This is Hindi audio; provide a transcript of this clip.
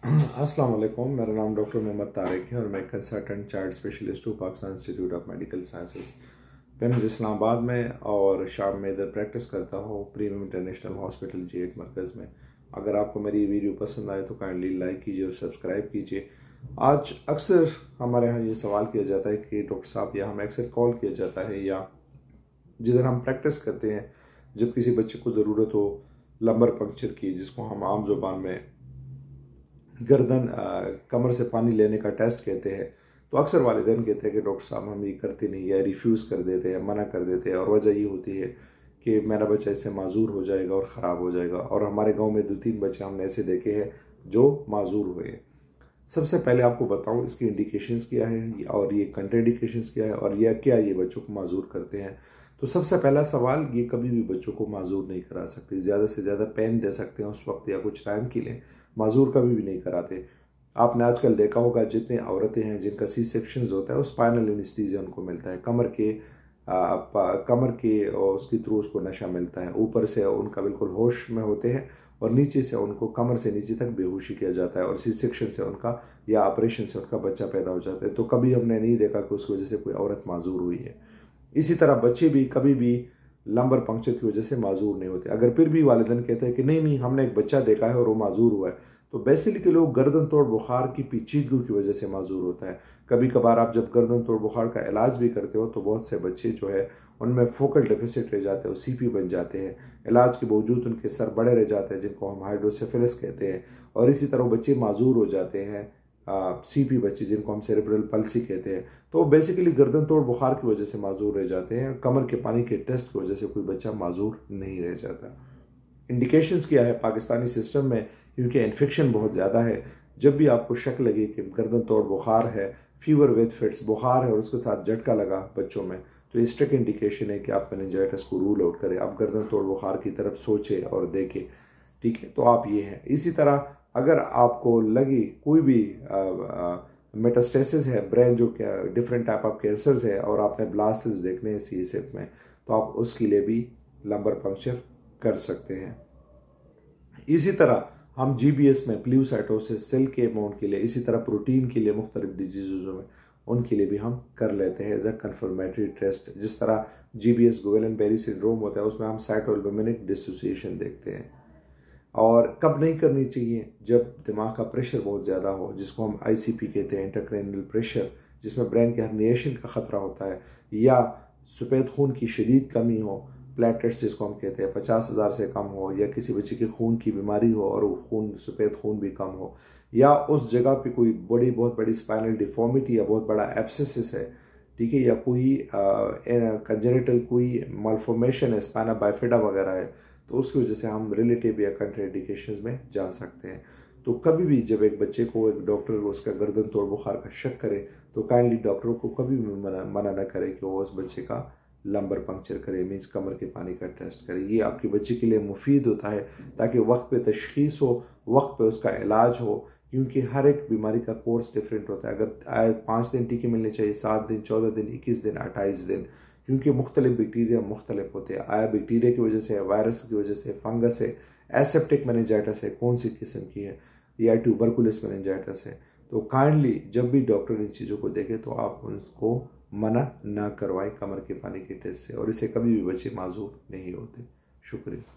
अस्सलाम वालेकुम, मेरा नाम डॉक्टर मोहम्मद तारिक है और मैं कंसल्टेंट चाइल्ड स्पेशलिस्ट हूँ Pakistan institute of medical sciences पेंज इस्लामाबाद में, और शाम में इधर प्रैक्टिस करता हूँ प्रीमियम इंटरनेशनल हॉस्पिटल G8 मरकज़ में। अगर आपको मेरी वीडियो पसंद आए तो काइंडली लाइक कीजिए और सब्सक्राइब कीजिए। आज अक्सर हमारे यहाँ ये सवाल किया जाता है कि डॉक्टर साहब, या हमें अक्सर कॉल किया जाता है या जिधर हम प्रैक्टिस करते हैं, जब किसी बच्चे को ज़रूरत हो लंबर पंक्चर की, जिसको हम आम ज़ुबान में गर्दन कमर से पानी लेने का टेस्ट कहते हैं, तो अक्सर वालिदैन कहते हैं कि डॉक्टर साहब हम ये करते नहीं, या रिफ्यूज़ कर देते हैं, मना कर देते हैं, और वजह ये होती है कि मेरा बच्चा इससे माजूर हो जाएगा और ख़राब हो जाएगा। और हमारे गांव में 2-3 बच्चे हमने ऐसे देखे हैं जो माजूर हुए। सबसे पहले आपको बताऊं इसकी इंडिकेशंस क्या है और ये कंट्राइंडिकेशंस क्या है और यह क्या ये बच्चों को माजूर करते हैं। तो सबसे पहला सवाल, ये कभी भी बच्चों को माजूर नहीं करा सकते। ज़्यादा से ज़्यादा पेन दे सकते हैं उस वक्त या कुछ टाइम के लिए, माजूर कभी भी नहीं कराते। आपने आजकल देखा होगा जितने औरतें हैं जिनका सी सेक्शंस होता है, वो स्पाइनल एनेस्थीसिया उनको मिलता है, कमर के और उसके थ्रू उसको नशा मिलता है। ऊपर से उनका बिल्कुल होश में होते हैं और नीचे से उनको कमर से नीचे तक बेहोशी किया जाता है, और सी सेक्शन से उनका या ऑपरेशन से उनका बच्चा पैदा हो जाता है। तो कभी हमने नहीं देखा कि उसकी वजह से कोई औरत माजूर हुई है। इसी तरह बच्चे भी कभी भी लंबर पंक्चर की वजह से माजूर नहीं होते। अगर फिर भी वालिदैन कहते हैं कि नहीं नहीं हमने एक बच्चा देखा है और वो माजूर हुआ है, तो बेसिकली लोग गर्दन तोड़ बुखार की पेचीदगी की वजह से माजूर होता है। कभी कभार आप जब गर्दन तोड़ बुखार का इलाज भी करते हो तो बहुत से बच्चे जो है उनमें फोकल डेफिसिट रह जाते हैं, CP बन जाते हैं, इलाज के बावजूद उनके सर बड़े रह जाते हैं, जिनको हम हाइड्रोसेफेलस कहते हैं। और इसी तरह बच्चे माजूर हो जाते हैं, CP बच्चे जिनको हम सेरेब्रल पल्सी कहते हैं। तो बेसिकली गर्दन तोड़ बुखार की वजह से माजूर रह जाते हैं, कमर के पानी के टेस्ट की वजह से कोई बच्चा माजूर नहीं रह जाता। इंडिकेशंस क्या है पाकिस्तानी सिस्टम में, क्योंकि इन्फेक्शन बहुत ज़्यादा है। जब भी आपको शक लगे कि गर्दन तोड़ बुखार है, फीवर विद फिट्स, बुखार है और उसके साथ झटका लगा बच्चों में, तो इस स्ट्रिक्ट इंडिकेशन है कि आप मेनिंजाइटिस को रूल आउट करें। आप गर्दन तोड़ बुखार की तरफ सोचें और देखें, ठीक है। तो आप ये हैं। इसी तरह अगर आपको लगी कोई भी मेटास्टेसिस है ब्रेन, जो क्या डिफरेंट टाइप ऑफ कैंसर्स है, और आपने ब्लास्ट्स देखने हैं CSF में, तो आप उसके लिए भी लंबर पंक्चर कर सकते हैं। इसी तरह हम GBS में प्ल्यूसाइटोसिस सेल के अमाउंट के लिए, इसी तरह प्रोटीन के लिए मुख्तलिफ डिजीज़ों में उनके लिए भी हम कर लेते हैं एज अ कन्फर्मेटरी टेस्ट। जिस तरह GBS गुएलन बेरी सिंड्रोम होता है, उसमें हम साइटोअल्बुमिनिक डिसोसिएशन देखते हैं। और कब नहीं करनी चाहिए? जब दिमाग का प्रेशर बहुत ज़्यादा हो, जिसको हम ICP कहते हैं, इंट्राक्रैनियल प्रेशर, जिसमें ब्रेन के हर्निएशन का ख़तरा होता है, या सफ़ेद खून की शदीद कमी हो, प्लेटलेट्स जिसको हम कहते हैं 50,000 से कम हो, या किसी बच्चे की खून की बीमारी हो और सफ़ेद खून भी कम हो, या उस जगह पे कोई बहुत बड़ी स्पाइनल डिफॉर्मिटी या बहुत बड़ा एब्सेसिस है, ठीक है, या कोई कंजेनिटल कोई मालफॉर्मेशन है, स्पाइना बाइफिडा वगैरह है, तो उसकी वजह से हम रिलेटिव या कंट्राइंडिकेशंस में जा सकते हैं। तो कभी भी जब एक बच्चे को एक डॉक्टर उसका गर्दन तोड़ बुखार का शक करे, तो काइंडली डॉक्टरों को कभी भी मना न करे कि वो उस बच्चे का लंबर पंक्चर करे, मीन्स कमर के पानी का टेस्ट करे। ये आपके बच्चे के लिए मुफीद होता है, ताकि वक्त पे तशखीस हो, वक्त पे उसका इलाज हो, क्योंकि हर एक बीमारी का कोर्स डिफरेंट होता है। अगर 5 दिन टीके मिलने चाहिए, 7 दिन, 14 दिन, 21 दिन, 28 दिन, क्योंकि मुख्तलिफ बैक्टीरिया मुख्तलिफ होते हैं। आया बैक्टीरिया की वजह से, वायरस की वजह से, फंगस है, एसेप्टिक मेनिंजाइटिस है, कौन सी किस्म की है, या ट्यूबरकुलोसिस मेनिंजाइटिस है। तो काइंडली जब भी डॉक्टर इन चीज़ों को देखे तो आप उनको मना ना करवाएं कमर के पानी के टेस्ट से, और इससे कभी भी बच्चे माजूर नहीं होते। शुक्रिया।